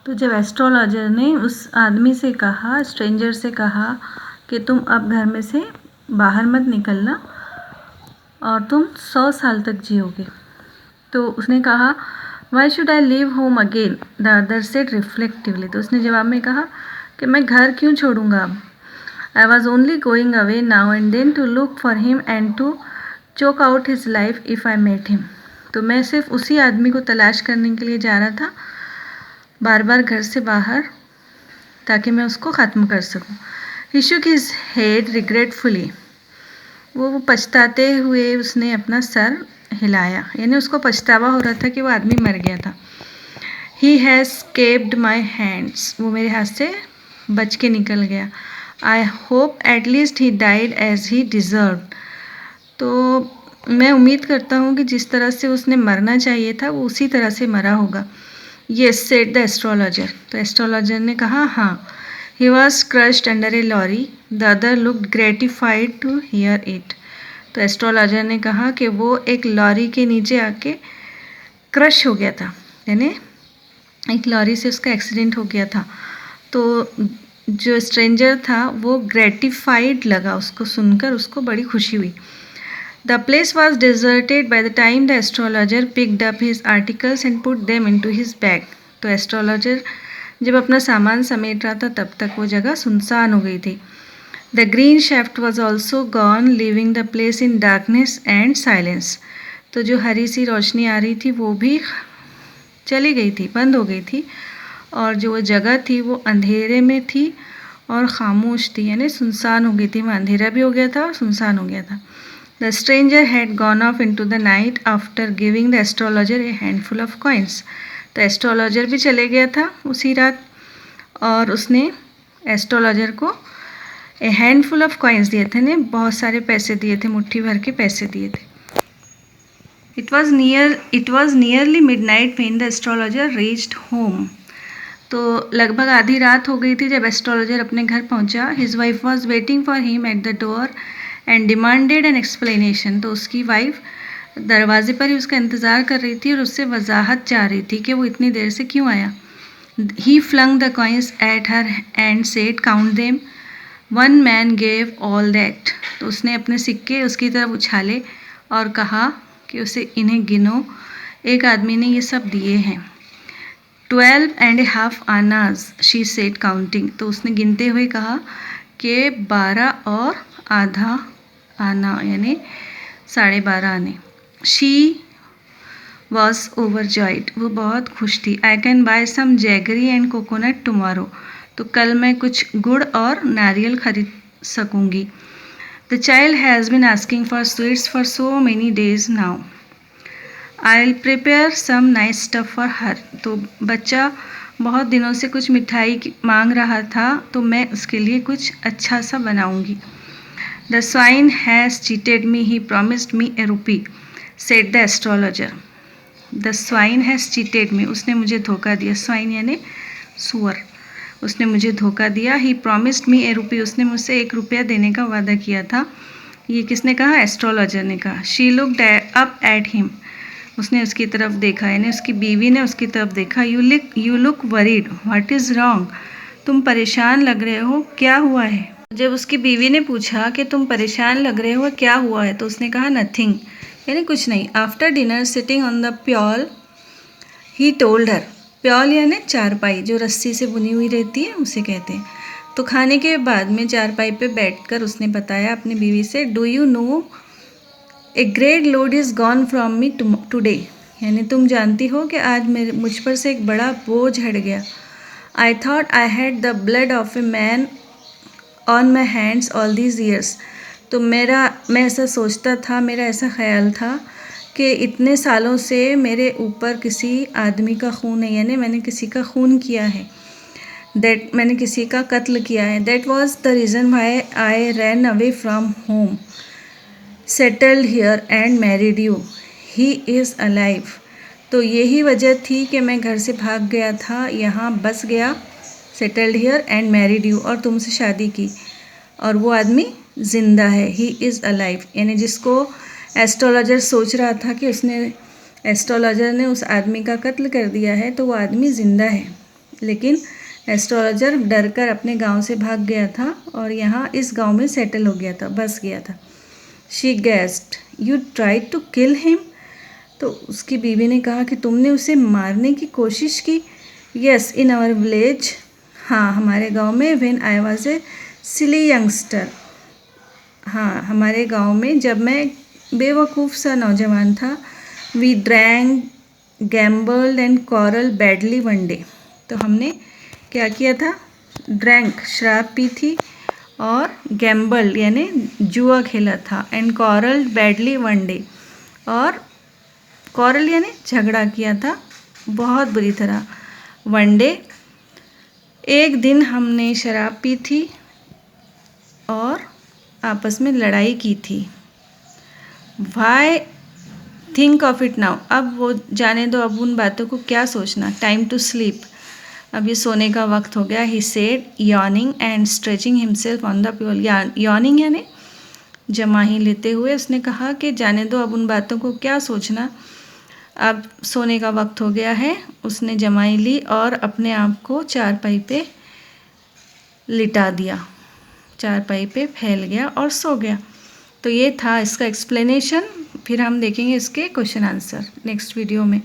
तो जब एस्ट्रोलॉजर ने उस आदमी से कहा, स्ट्रेंजर से कहा कि तुम अब घर में से बाहर मत निकलना और तुम 100 साल तक जियोगे, तो उसने कहा why should I leave home again, the other said reflectively. तो उसने जवाब में कहा कि मैं घर क्यों छोड़ूंगा अब। I was only going away now and then to look for him and to choke out his life if I met him. तो मैं सिर्फ उसी आदमी को तलाश करने के लिए जा रहा था, बार बार घर से बाहर, ताकि मैं उसको ख़त्म कर सकूं। ही शुक हिज हेड रिग्रेटफुली, वो पछताते हुए उसने अपना सर हिलाया, यानी उसको पछतावा हो रहा था कि वो आदमी मर गया था। He has escaped my hands, वो मेरे हाथ से बच के निकल गया। I hope at least he died as he deserve, तो मैं उम्मीद करता हूँ कि जिस तरह से उसने मरना चाहिए था वो उसी तरह से मरा होगा। येस सेड द एस्ट्रोलॉजर, तो एस्ट्रोलॉजर ने कहा हाँ। He was crushed under a lorry, the other looked gratified to hear it. तो एस्ट्रोलॉजर ने कहा कि वो एक लॉरी के नीचे आके क्रश हो गया था, यानी एक लॉरी से उसका एक्सीडेंट हो गया था। तो जो स्ट्रेंजर था वो ग्रेटिफाइड लगा, उसको सुनकर उसको बड़ी खुशी हुई। The place was deserted by the time the astrologer picked up his articles and put them into his bag. तो एस्ट्रोलॉजर जब अपना सामान समेट रहा था तब तक वो जगह सुनसान हो गई थी। The green shaft was also gone, leaving the place in darkness and silence. तो जो हरी सी रोशनी आ रही थी वो भी चली गई थी, बंद हो गई थी, और जो वो जगह थी वो अंधेरे में थी और खामोश थी, यानी सुनसान हो गई थी। वहाँ अंधेरा भी हो गया था और सुनसान हो गया था। The stranger had gone off into the night after giving the astrologer a handful of coins. तो एस्ट्रोलॉजर भी चले गया था उसी रात और उसने एस्ट्रोलॉजर को ए हैंडफुल ऑफ कॉइन्स दिए थे, ने बहुत सारे पैसे दिए थे, मुट्ठी भर के पैसे दिए थे। It was nearly midnight when the astrologer reached home. तो लगभग आधी रात हो गई थी जब एस्ट्रोलॉजर अपने घर पहुंचा। His wife was waiting for him at the door and demanded an explanation. तो उसकी वाइफ दरवाजे पर ही उसका इंतज़ार कर रही थी और उससे वजाहत चाह रही थी कि वो इतनी देर से क्यों आया। He flung the coins at her and said, "Count them." One man gave all that. तो उसने अपने सिक्के उसकी तरफ उछाले और कहा कि उसे इन्हें गिनो। एक आदमी ने ये सब दिए हैं। 12.5 आनाज, she said counting. तो उसने गिनते हुए कहा कि 12 और आधा आना, यानी 12.5 आने। She was overjoyed, वो बहुत खुश थी। I can buy some jaggery and coconut tomorrow. तो कल मैं कुछ गुड़ और नारियल खरीद सकूंगी। The child has been asking for sweets for so many days now. I'll prepare some nice stuff for her. तो बच्चा बहुत दिनों से कुछ मिठाई मांग रहा था, तो मैं उसके लिए कुछ अच्छा सा बनाऊंगी। The swine has cheated me, he promised me a rupee, said the astrologer. The swine has cheated me, उसने मुझे धोखा दिया। swine यानी सुअर, उसने मुझे धोखा दिया। He promised me a rupee, उसने मुझसे 1 रुपया देने का वादा किया था। ये किसने कहा? एस्ट्रोलॉजर ने कहा। She looked up at him, उसने उसकी तरफ देखा, यानी उसकी बीवी ने उसकी तरफ देखा। You look worried, what is wrong? तुम परेशान लग रहे हो, क्या हुआ है? जब उसकी बीवी ने पूछा कि तुम परेशान लग रहे हो, क्या हुआ है, तो उसने कहा नथिंग, यानी कुछ नहीं। After dinner sitting on the pyol he told her, pyol यानी चारपाई, जो रस्सी से बुनी हुई रहती है उसे कहते हैं। तो खाने के बाद में चारपाई पे बैठकर उसने बताया अपनी बीवी से, do you know a great load is gone from me today, यानी तुम जानती हो कि आज मुझ पर से एक बड़ा बोझ हट गया। I thought I had the blood of a man on my hands all these years, तो मैं ऐसा सोचता था, मेरा ऐसा ख्याल था कि इतने सालों से मेरे ऊपर किसी आदमी का खून है, यानी मैंने किसी का खून किया है, मैंने किसी का कत्ल किया है। That was the reason why I ran away from home, settled here and married you, he is alive. तो यही वजह थी कि मैं घर से भाग गया था, यहाँ बस गया, settled here and married you, और तुमसे शादी की, और वो आदमी ज़िंदा है। ही इज़ अलाइव, यानी जिसको एस्ट्रोलॉजर सोच रहा था कि एस्ट्रोलॉजर ने उस आदमी का कत्ल कर दिया है, तो वो आदमी ज़िंदा है। लेकिन एस्ट्रोलॉजर डर कर अपने गांव से भाग गया था और यहाँ इस गांव में सेटल हो गया था, बस गया था। She guessed, you try to kill him. तो उसकी बीवी ने कहा कि तुमने उसे मारने की कोशिश की। यस, इन आवर विलेज, हाँ हमारे गांव में, when I was a silly youngster, हाँ हमारे गांव में जब मैं बेवकूफ़ सा नौजवान था। We drank, gambled and quarrel badly one day. तो हमने क्या किया था? ड्रैंक, शराब पी थी, और गैम्बल्ड यानी जुआ खेला था, and quarrel badly one day, और कॉरल यानी झगड़ा किया था बहुत बुरी तरह। वन डे, एक दिन हमने शराब पी थी और आपस में लड़ाई की थी। Why think of it now, अब वो जाने दो, अब उन बातों को क्या सोचना। टाइम टू स्लीप, अब ये सोने का वक्त हो गया। He said, yawning and stretching himself on the pillow. Yawning यानी जमाही लेते हुए उसने कहा कि जाने दो, अब उन बातों को क्या सोचना, अब सोने का वक्त हो गया है। उसने जमाई ली और अपने आप को चारपाई पे लिटा दिया, चारपाई पे फैल गया और सो गया। तो ये था इसका एक्सप्लेनेशन। फिर हम देखेंगे इसके क्वेश्चन आंसर नेक्स्ट वीडियो में।